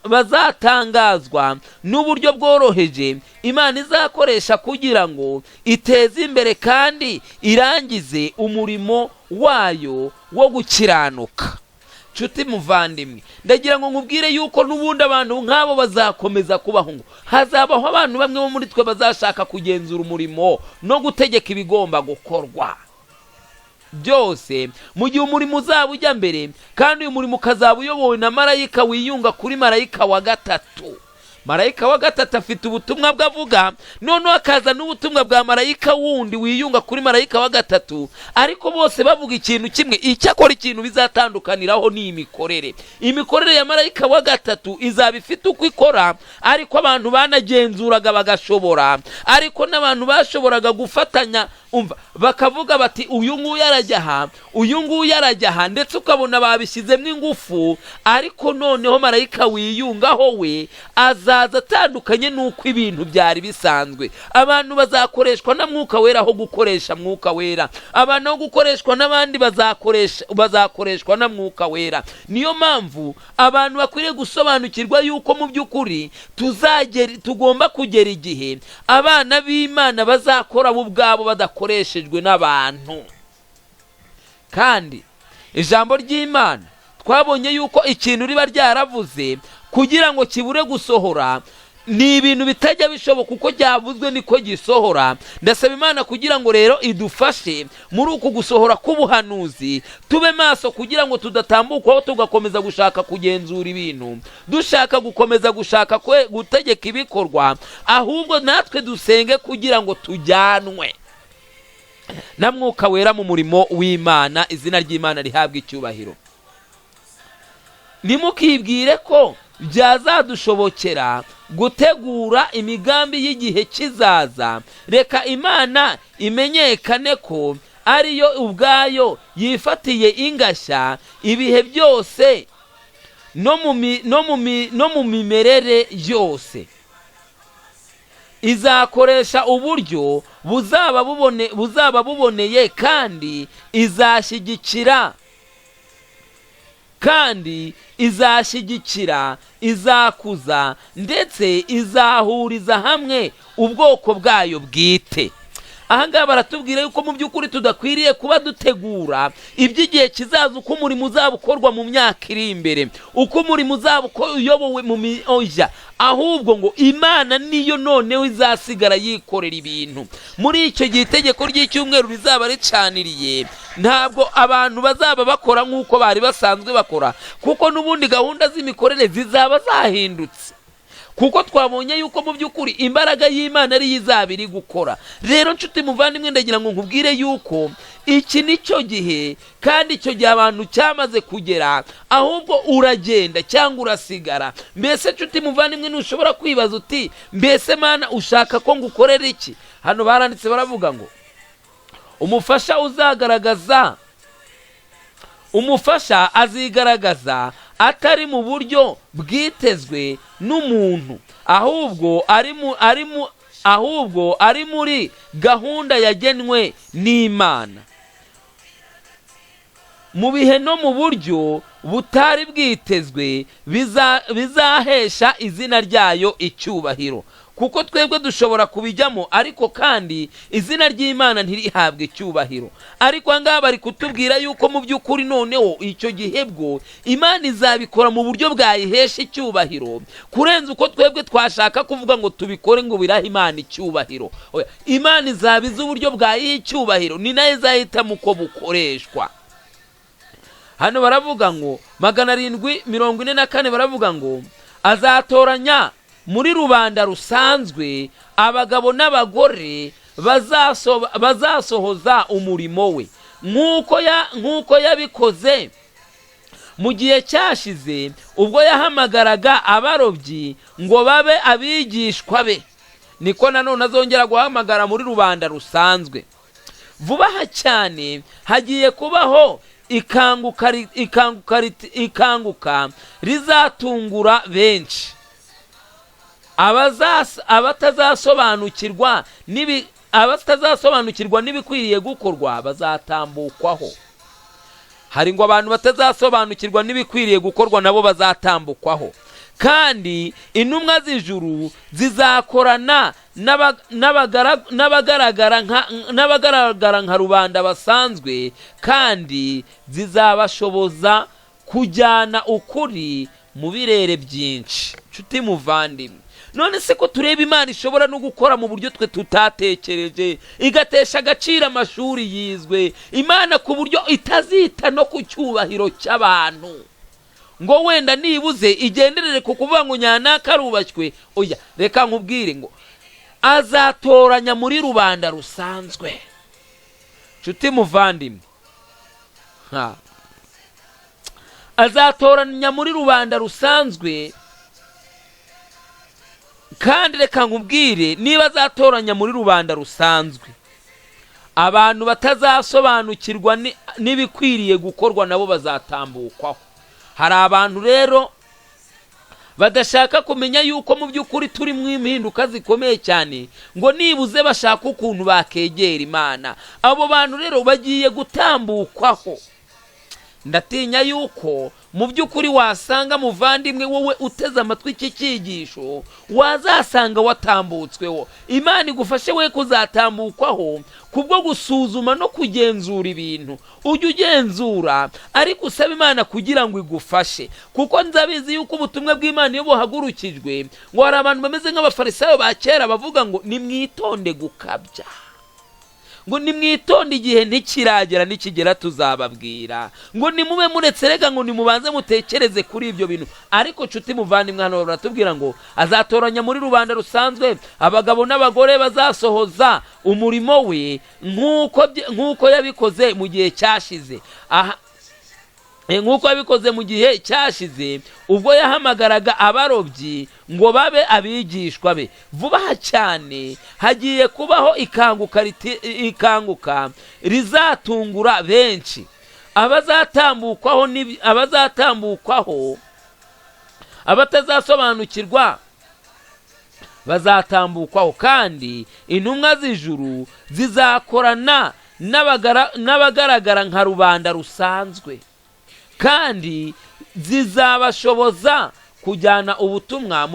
bazatangazwa n'uburyo bworoheje Imana izakoresha kugira ngo iteze imbere kandi irangize umurimo wayo wo gukiranuka. Nshuti muvandimwe, ndagira ngo nkubwire yuko n'ubundi abantu nk'abo bazakomeza kubaho, ngo hazabaho abantu bamwe bo muri twe bazashaka kugenzura umurimo no gutegeka ibigomba gukorwa byose mu gihe umurimo uzaba ujya mbere, kandi uyu murimo ukazaba uyobowe na marayika wiyunga kuri marayika wa gatatu. Marayika wa gatatu afite ubutumwa bwavuga, noneho akaza n'ubutumwa bwa marayika wundi wiyunga kuri marayika wa gatatu, ariko bose bavuga ikintu kimwe. Icyakora ikintu bizatandukaniraho ni imikorere. Imikorere ya marayika wa gatatu izaba ifite uko ikora, ariko abantu banagenzuraga bagashobora, ariko n'abantu bashoboraga gufatanya, bakavuga bati uyu nguyu arajya aha, uyu nguyu arajya aha, ndetse ukabona babishyizemo ingufu. Ariko noneho marayika wiyungaho we azaza atandukanye n'uko ibintu byari bisanzwe. Abantu bazakoreshwa na mwuka wera aho gukoresha mwuka wera, abantu aho gukoreshwa n'abandi bazakoreshwa na mwuka wera. Niyo mpamvu abantu bakwiriye gusobanukirwa yuko mu by'ukuri tugomba kugera igihe abana b'Imana bazakora bo ubwabo badakoreshejwe n'abantu. Kandi ijambo ry'Imana twabonye yuko ikintu riba ryaravuze kugira ngo kibure gusohora ni ibintu bitajya bishoboka, uko cyavuzwe niko gisohora. Ndasaba Imana kugira ngo rero idufashe muri uku gusohora k'ubuhanuzi, tube maso kugira ngo tudatambukaho tugakomeza gushaka kugenzura ibintu, dushaka gukomeza gushaka gutegeka ibikorwa, ahubwo natwe dusenge kugira ngo tujyanwe na mwuka wera mu murimo w'Imana. Izina ry'Imana rihabwa icyubahiro. Nimukibwire ko byazadushobokera gutegura imigambi y'igihe kizaza. Reka Imana imenyekane ko ariyo ubwayo yifatiye ingashya ibihe byose no mu mimerere yose. Izakoresha uburyo buzaba buboneye, kandi izashyigikira, izakuza ndetse izahuriza hamwe ubwoko bwayo bwite. Aha ngaha baratubwira yuko mu by'ukuri tudakwiriye kuba dutegura iby'igihe kizaza, uko umurimo uzaba ukorwa mu myaka iri imbere, uko umurimo uzaba uyobowe mu mioja, ahubwo ngo Imana niyo noneho izasigara yikorera ibintu. Muri icyo gihe itegeko ry'icyumweru rizaba ricaniriye, ntabwo abantu bazaba bakora nk'uko bari basanzwe bakora, kuko n'ubundi gahunda z'imikorere zizaba zahindutse, kuko twabonye yuko mu by'ukuri imbaraga y'Imana ari izaba iri gukora. Rero nshuti muvandimwe, ndagira ngo nkubwire yuko iki nicyo gihe, kandi icyo gihe abantu cyamaze kugera, ahubwo uragenda cyangwa urasigara. Mbese nshuti muvandimwe, ntushobora kwibaza uti mbese Mana ushaka ko ngukorera iki? Hano baranditse baravuga ngo umufasha azigaragaza atari mu buryo bwitezwe n'umuntu, ahubwo ari muri gahunda yagenwe n'Imana, mu bihe no mu buryo butari bwitezwe bizahesha izina ryayo icyubahiro. Kuko twebwe dushobora kubijyamo, ariko kandi izina ry'Imana ntirihabwe icyubahiro. Ariko ngaha bari kutubwira yuko mu by'ukuri noneho icyo gihe bwo Imana izabikora mu buryo bwayihesha icyubahiro, kurenza uko twebwe twashaka kuvuga ngo tubikore ngo birahe Imana icyubahiro. Imana izabiza uburyo bwayiha icyubahiro, ni nayo izahitamo uko bukoreshwa. Hano baravuga ngo 744 baravuga ngo azatoranya muri rubanda rusanzwe abagabo n'abagore bazasohoza umurimo we, nk'uko yabikoze mu gihe cyashize ubwo yahamagaraga abarobyi ngo babe abigishwa be, niko nanone azongera guhamagara muri rubanda rusanzwe. Vuba aha cyane hagiye kubaho ikanguka rizatungura benshi. abatazasobanukirwa n'ibikwiriye gukorwa bazatambukwaho. Hari ngo abantu batazasobanukirwa n'ibikwiriye gukorwa nabo bazatambukwaho, kandi intumwa z'ijuru zizakorana n'abagaragara nka rubanda basanzwe, kandi zizabashoboza kujyana ukuri mu birere byinshi. Nshuti muvandimwe, none se ko tureba Imana ishobora no gukora mu buryo twe tutatekereje, igatesha agaciro amashuri yizwe, Imana ku buryo itazita no ku cyubahiro cy'abantu ngo wenda nibuze igenderere ku kuvuga ngo nyanaka arubashywe. Oya, reka nkubwire ngo azatoranya muri rubanda rusanzwe. Nshuti muvandimwe, azatoranya muri rubanda rusanzwe, kandi reka nkubwire, niba azatoranya muri rubanda rusanzwe abantu batazasobanukirwa n'ibikwiriye gukorwa nabo bazatambukwaho. Hari abantu rero badashaka kumenya yuko mu by'ukuri turi mu impinduka zikomeye cyane, ngo nibuze bashaka ukuntu bakegera Imana. Abo bantu rero bagiye gutambukwaho. Ndatinya yuko mu by'ukuri wasanga muvandimwe wowe uteze amatwi iki cyigisho wazasanga watambutsweho. Imana igufashe we kuzatambukwaho kubwo gusuzuma no kugenzura ibintu. Ujye ugenzura ariko usaba Imana kugira ngo igufashe, kuko nzabizi yuko ubutumwa bw'Imana iyo buhagurukijwe ngo hari abantu bameze nk'abafarisayo ba kera bavuga ngo nimwitonde gukabya, ngo nimwitonde igihe ntikiragera, nikigera tuzababwira, ngo nimube muretse rega ngo nimubanze mutekereze kuri ibyo bintu. Ariko nshuti muvandimwe, hano baratubwira ngo azatoranya muri rubanda rusanzwe abagabo n'abagore bazasohoza umurimo we nk'uko yabikoze mu gihe cyashize. Nk'uko yabikoze mu gihe cyashize ubwo yahamagaraga abarobyi ngo babe abigishwa be. Vuba cyane hagiye kubaho ikanguka rizatungura benshi. Abazatambukwaho abatazasobanukirwa bazatambukwaho, kandi intumwa z'ijuru zizakorana n'abagaragara nka rubanda rusanzwe, kandi zizabashoboza kujyana ubutumwa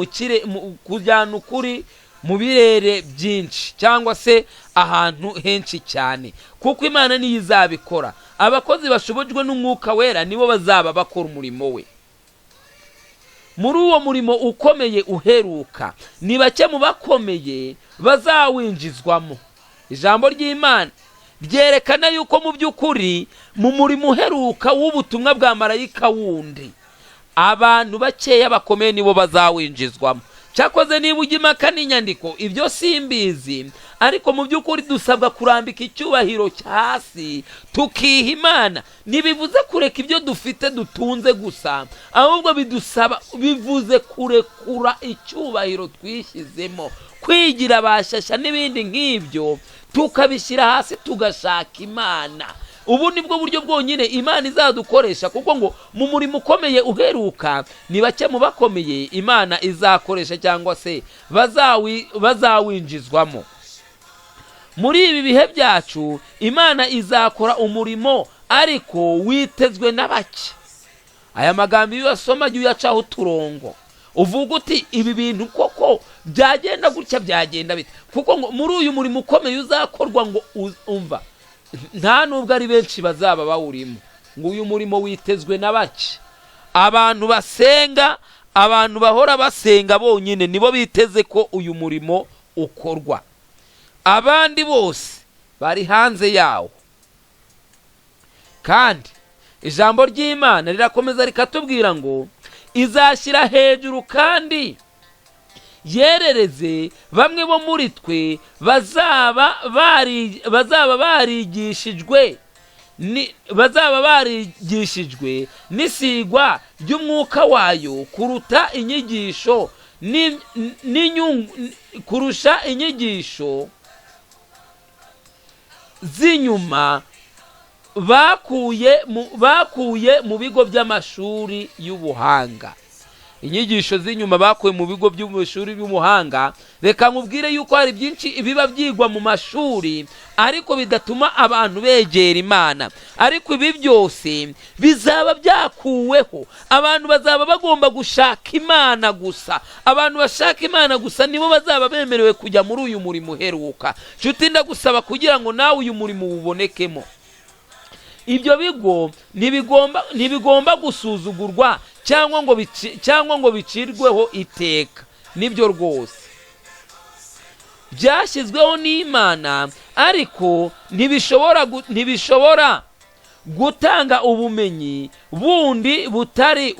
kujyana ukuri mu birere byinshi, cyangwa se ahantu henshi cyane, kuko Imana niyo izabikora. Abakozi bashobojwe n'Umwuka Wera nibo bazaba bakora umurimo we. Muri uwo murimo ukomeye uheruka, ni bake mu bakomeye bazawinjizwamo. Ijambo ry'Imana ryerekana yuko mu by'ukuri mu murimo uheruka w'ubutumwa bwa Marayika wundi, abantu bakeya bakomeye nibo bazawinjizwamo. Cyakoze niba ujya impaka n'inyandiko ibyo simbizi, ariko mu by'ukuri dusabwa kurambika icyubahiro hasi tukiha Imana. Ntibivuze kureka ibyo dufite dutunze gusa, ahubwo bivuze kurekura icyubahiro twishyizemo, kwigira bashyashya n'ibindi nk'ibyo, tukabishyira hasi tugashaka Imana. Ubu nibwo buryo bwonyine Imana izadukoresha, kuko ngo mu murimo ukomeye uheruka ni bake mu bakomeye Imana izakoresha cyangwa se bazawinjizwamo. Muri ibi bihe byacu Imana izakora umurimo ariko witezwe na bake. Aya magambo iyo uyasoma jya uyacaho uturongo, uvuga uti ibi bintu koko byagenda gutya byagenda bite, kuko ngo muri uyu murimo ukomeye uzakorwa ngo umva nta nubwo ari benshi bazaba bawurimo, ngo uyu murimo witezwe na bake. Abantu basenga, abantu bahora basenga bonyine nibo biteze ko uyu murimo ukorwa, abandi bose bari hanze yawo. Kandi ijambo ry'Imana rirakomeza rikatubwira ngo izashyira hejuru kandi yerereze bamwe bo muri twe bazaba barigishijwe bazaba barigishijwe n'isigwa ry'umwuka wayo kuruta inyigisho kurusha inyigisho z'inyuma bakuye mu bigo by'amashuri y'ubuhanga. Inyigisho z'inyuma bakuye mu bigo by'amashuri y'ubuhanga, reka nkubwire yuko hari byinshi biba byigwa mu mashuri ariko bidatuma abantu begera Imana. Ariko ibi byose bizaba byakuweho, abantu bazaba bagomba gushaka Imana gusa. Abantu bashaka Imana gusa nibo bazaba bemerewe kujya muri uyu murimo uheruka. Nshuti, ndagusaba kugira ngo nawe uyu murimo ubonekemo. Ibyo bigo ntibigomba gusuzugurwa cyangwa ngo bicirweho iteka. Nibyo rwose byashyizweho n'Imana, ariko ntibishobora gutanga ubumenyi bundi butari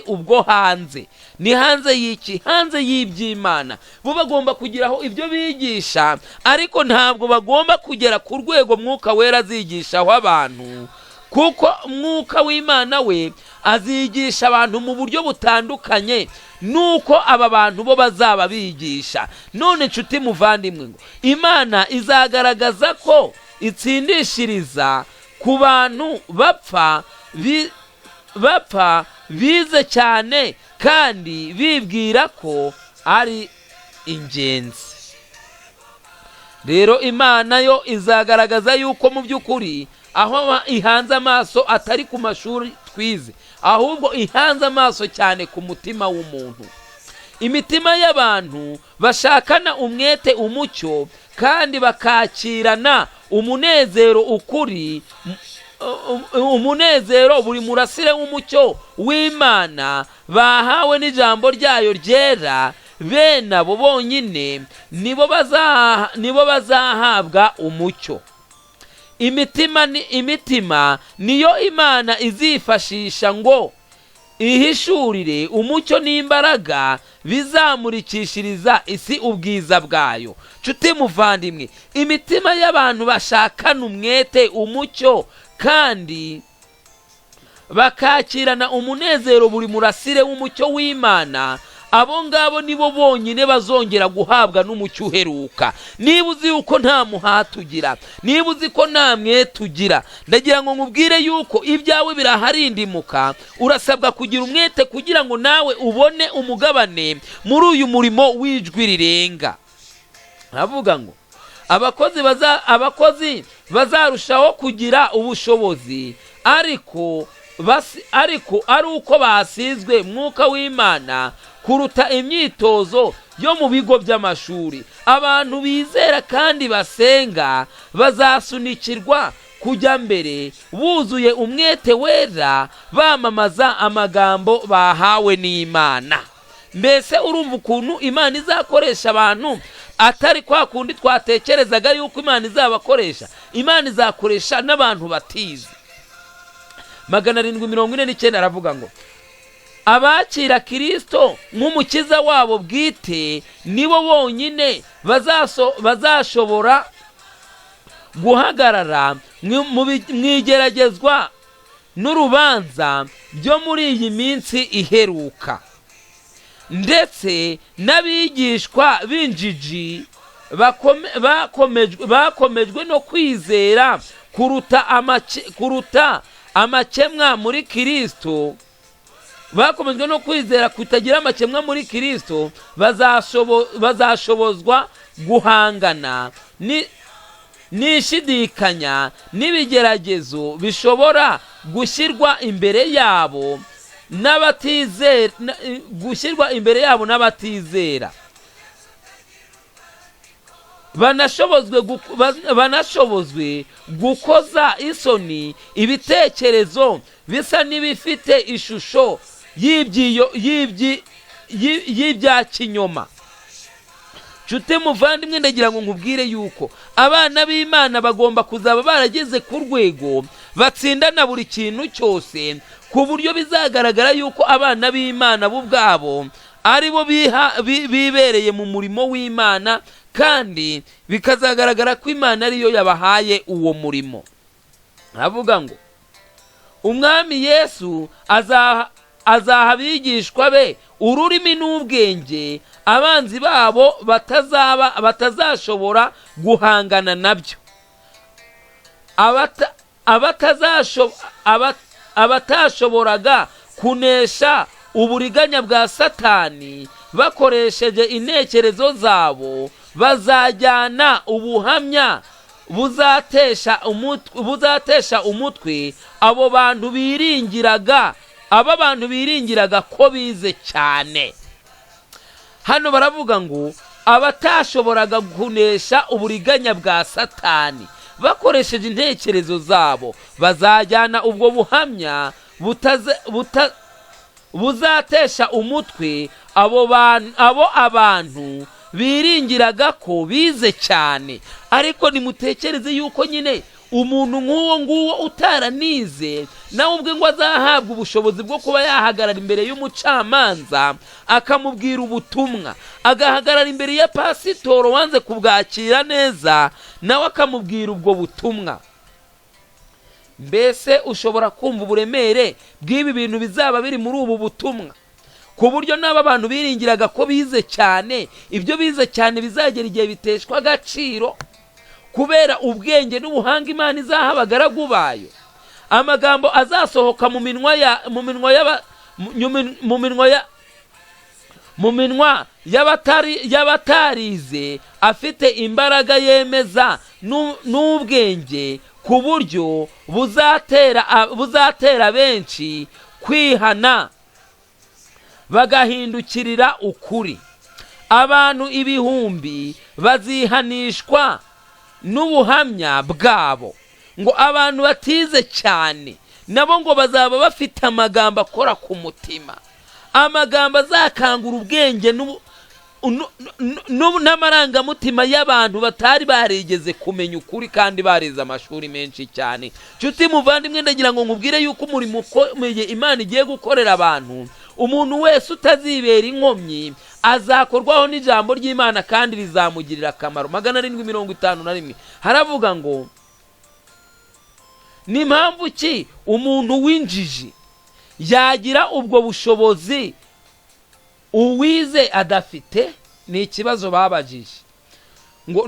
ubwo hanze. Ni hanze y'iki? Hanze y'iby'Imana. Bo bagomba kugeraho ibyo bigisha, ariko ntabwo bagomba kugera ku rwego Mwuka Wera azigishaho abantu, kuko Mwuka w'Imana we azigisha abantu mu buryo butandukanye nuko aba bantu bo bazaba bigisha. None nshuti muvandimwe, ngo Imana izagaragaza ko itsindishiriza ku bantu bapfa bize cyane kandi bibwira ko ari ingenzi. Rero Imana yo izagaragaza yuko mu by'ukuri aho ihanze amaso atari ku mashuri twize, ahubwo ihanze amaso cyane ku mutima w'umuntu. Imitima y'abantu bashakana umwete umucyo kandi bakakirana umunezero ukuri, umunezero buri murasire w'umucyo w'Imana bahawe n'ijambo ryayo ryera. Bene abo bonyine nibo bazahabwa umucyo. Imitima niyo Imana izifashisha ngo ihishurire umucyo n'imbaraga bizamurikishiriza isi ubwiza bwayo. Nshuti muvandimwe, imitima y'abantu bashakana umwete umucyo kandi bakakirana umunezero buri murasire w'umucyo w'Imana, abo ngabo nibo bonyine bazongera guhabwa n'umucyo uheruka. Niba uzi yuko nta muhati ugira, niba uzi ko nta mwete ugira, ndagira ngo nkubwire yuko ibyawe biraharindimuka. Urasabwa kugira umwete kugira ngo nawe ubone umugabane muri uyu murimo w'Ijwirirenga. Aravuga ngo abakozi bazarushaho kugira ubushobozi, ariko ari uko basizwe Mwuka w'Imana kuruta imyitozo yo mu bigo by'amashuri. Abantu bizera kandi basenga bazasunikirwa kujya mbere buzuye umwete wera, bamamaza amagambo bahawe n'Imana. Mbese urumva ukuntu Imana izakoresha abantu atari kwa kundi twatekerezaga yuko Imana izabakoresha. Imana izakoresha n'abantu batize. 749 aravuga ngo abakira Kristo nk'umukiza wabo bwite nibo bonyine bazashobora guhagarara mwigeragezwa n'urubanza byo muri iyi minsi iheruka. Ndetse n'abigishwa b'injiji bakomejwe no kwizera kuruta amakemwa muri Kristo, bakomejwe no kwizera kutagira amakemwa muri Kristo, bazashobozwa guhangana n'ishidikanya n'ibigeragezo bishobora gushyirwa imbere yabo n'abatizera. Banashobozwe gukoza isoni ibitekerezo bisa n'ibifite ishusho y'ibya kinyoma. Nshuti muvandimwe, ndagira ngo nkubwire yuko abana b'Imana bagomba kuzaba barageze ku rwego batsindana buri kintu cyose, ku buryo bizagaragara yuko abana b'Imana bo ubwabo ari bo bibereye mu murimo w'Imana, kandi bikazagaragara ko Imana ariyo yabahaye uwo murimo. aravuga ngo umwami Yesu azaha abigishwa be ururimi n'ubwenge abanzi babo batazashobora guhangana nabyo, abatashoboraga kunesha uburiganya bwa Satani bakoresheje intekerezo zabo bazajyana ubuhamya buzatesha umutwe abo bantu biringiraga ko bize cyane. Hano baravuga ngo abatashoboraga kunesha uburiganya bwa Satani bakoresheje intekerezo zabo bazajyana ubwo buhamya buzatesha umutwe abo abantu biringiraga ko bize cyane. Ariko nimutekereze yuko nyine umuntu nk'uwo nguwo utaranize nawe ubwe ngo azahabwa ubushobozi bwo kuba yahagarara imbere y'umucamanza akamubwira ubutumwa, agahagarara imbere ya pasitoro wanze kubwakira neza nawe akamubwira ubwo butumwa. Mbese ushobora kumva uburemere bw'ibi bintu bizaba biri muri ubu butumwa, ku buryo n'aba bantu biringiraga ko bize cyane, ibyo bize cyane bizagera igihe biteshwa agaciro kubera ubwenge n'ubuhanga Imana izaha abagaragu bayo. Amagambo azasohoka mu minwa y'abatarize afite imbaraga yemeza n'ubwenge ku buryo buzatera benshi kwihana bagahindukirira ukuri. Abantu ibihumbi bazihanishwa n'ubuhamya bwabo. Ngo abantu batize cyane nabo ngo bazaba bafite amagambo akora ku mutima, amagambo azakangura ubwenge n'amarangamutima y'abantu batari barigeze kumenya ukuri kandi barize amashuri menshi cyane. Nshuti muvandimwe, ndagira ngo nkubwire yuko umurimo ukomeye Imana igiye gukorera abantu, umuntu wese utazibera inkomyi azakorwaho n'ijambo ry'Imana kandi rizamugirira akamaro. 751 haravuga ngo ni mpamvu ki umuntu w'injiji yagira ubwo bushobozi uwize adafite? Ni ikibazo babajije ngo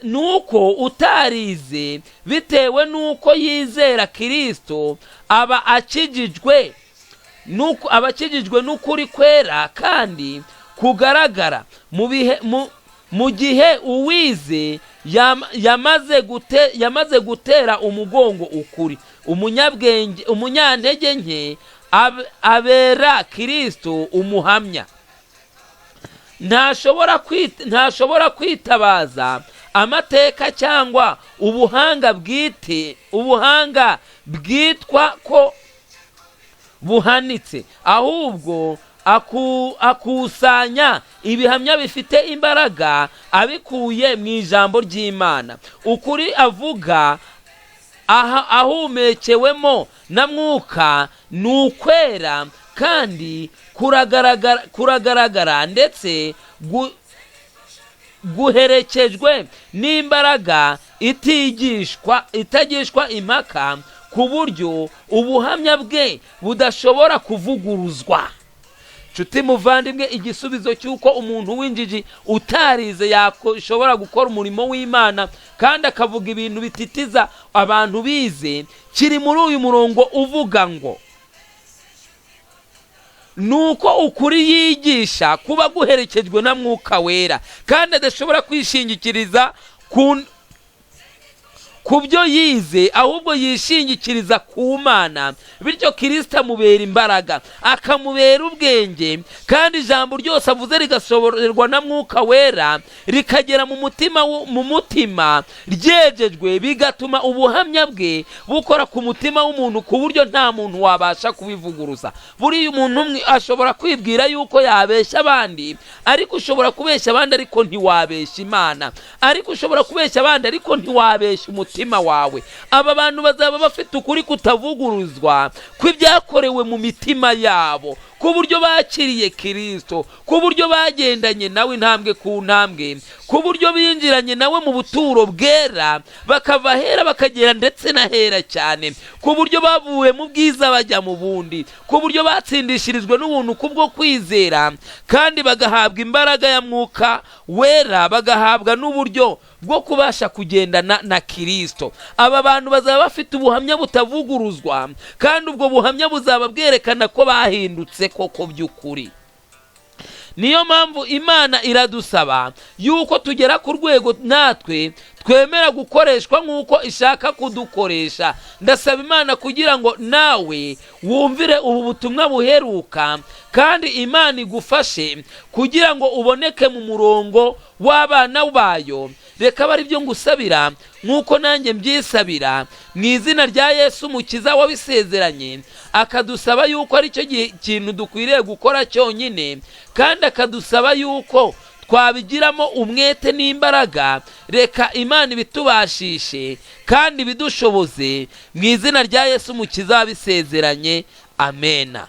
nuko utarize bitewe nuko yizera Kristo aba akijijwe n'ukuri kwera kandi kugaragara mu gihe uwize yamaze gutera umugongo ukuri. Umunyantege nke abera Kristo umuhamya, ntashobora kwitabaza amateka cyangwa ubuhanga bwitwa ko buhanitse, ahubwo akusanya ibihamya bifite imbaraga abikuye mu ijambo ry'Imana. Ukuri avuga ahumekewemo na Mwuka n'ukwera kandi kuragaragara ndetse guherekejwe n'imbaraga itagishwa impaka, ku buryo ubuhamya bwe budashobora kuvuguruzwa. Nshuti muvandimwe, igisubizo cy'uko umuntu w'injiji utarize yashobora gukora umurimo w'Imana kandi akavuga ibintu bititiza abantu bize kiri muri uyu murongo uvuga ngo nuko ukuri yigisha kuba guherekejwe na Mwuka wera kandi adashobora kwishingikiriza ku byo yize, ahubwo yishingikiriza ku Mana. Bityo Kristo amubera imbaraga, akamubera ubwenge, kandi ijambo ryose avuze rigasoborerwa na Mwuka wera rikagera mu mutima ryejejwe, bigatuma ubuhamya bwe bukora ku mutima w'umuntu ku buryo nta muntu wabasha kubivuguruza. Buriya umuntu umwe ashobora kwibwira yuko yabeshya abandi, ariko ushobora kubeshya abandi ariko ntiwabeshya Imana, ariko ushobora kubeshya abandi ariko ntiwabeshya umutima wawe. Aba bantu bazaba bafite ukuri kutavuguruzwa kw'ibyakorewe mu mitima yabo, ku buryo bakiriye Kristo, ku buryo bagendanye nawe intambwe ku ntambwe, ku buryo binjiranye nawe mu buturo bwera, bakava hera bakagera ndetse na hera cyane, ku buryo bavuye mu bwiza bajya mu bundi, ku buryo batsindishirijwe n'ubuntu kubwo kwizera, kandi bagahabwa imbaraga ya mwuka wera, bagahabwa n'uburyo bwo kubasha kugendana na Kristo. Aba bantu bazaba bafite ubuhamya butavuguruzwa, kandi ubwo buhamya buzaba bwerekana ko bahindutse koko by'ukuri. Niyo mpamvu Imana iradusaba yuko tugera ku rwego natwe twemera gukoreshwa nk'uko ishaka kudukoresha. Ndasaba Imana kugira ngo nawe wumvire ubu butumwa buheruka, kandi Imana igufashe kugira ngo uboneke mu murongo w'abana bayo. Reka bari byo ngusabira nk'uko nanjye mbyisabira, mu izina rya Yesu Umukiza wabisezeranye, akadusaba yuko ari cyo kintu dukwiriye gukora cyonyine, kandi akadusaba yuko twabigiramo umwete n'imbaraga. Reka Imana ibitubashishe kandi bidushoboze, mu izina rya Yesu Umukiza wabisezeranye. Amena.